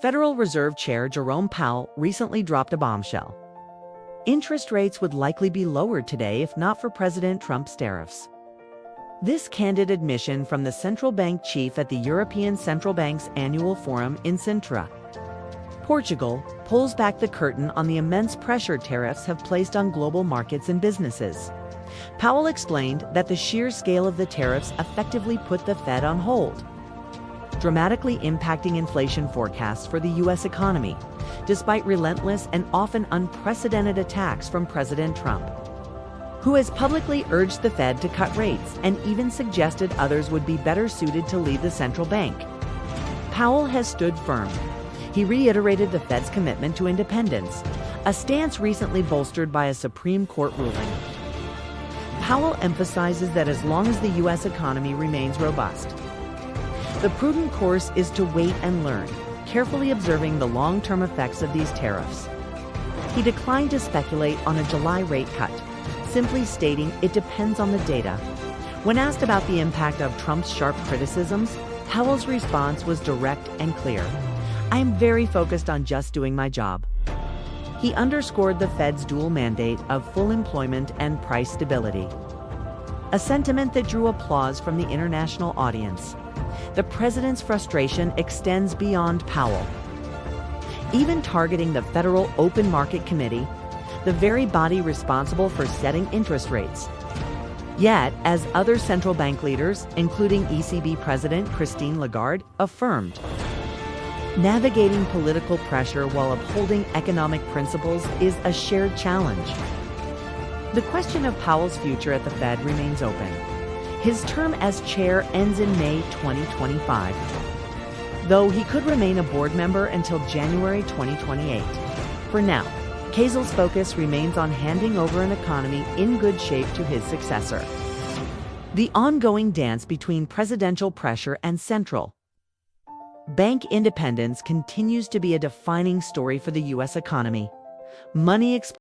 Federal Reserve Chair Jerome Powell recently dropped a bombshell. Interest rates would likely be lowered today if not for President Trump's tariffs. This candid admission from the central bank chief at the European Central Bank's annual forum in Sintra, Portugal, pulls back the curtain on the immense pressure tariffs have placed on global markets and businesses. Powell explained that the sheer scale of the tariffs effectively put the Fed on hold, dramatically impacting inflation forecasts for the U.S. economy, despite relentless and often unprecedented attacks from President Trump, who has publicly urged the Fed to cut rates and even suggested others would be better suited to lead the central bank. Powell has stood firm. He reiterated the Fed's commitment to independence, a stance recently bolstered by a Supreme Court ruling. Powell emphasizes that as long as the U.S. economy remains robust, the prudent course is to wait and learn, carefully observing the long-term effects of these tariffs. He declined to speculate on a July rate cut, simply stating it depends on the data. When asked about the impact of Trump's sharp criticisms, Powell's response was direct and clear. "I am very focused on just doing my job." He underscored the Fed's dual mandate of full employment and price stability, a sentiment that drew applause from the international audience. The president's frustration extends beyond Powell, even targeting the Federal Open Market Committee, the very body responsible for setting interest rates. Yet, as other central bank leaders, including ECB President Christine Lagarde, affirmed, navigating political pressure while upholding economic principles is a shared challenge. The question of Powell's future at the Fed remains open. His term as chair ends in May 2025, though he could remain a board member until January 2028. For now, Kazel's focus remains on handing over an economy in good shape to his successor. The ongoing dance between presidential pressure and central bank independence continues to be a defining story for the U.S. economy. Money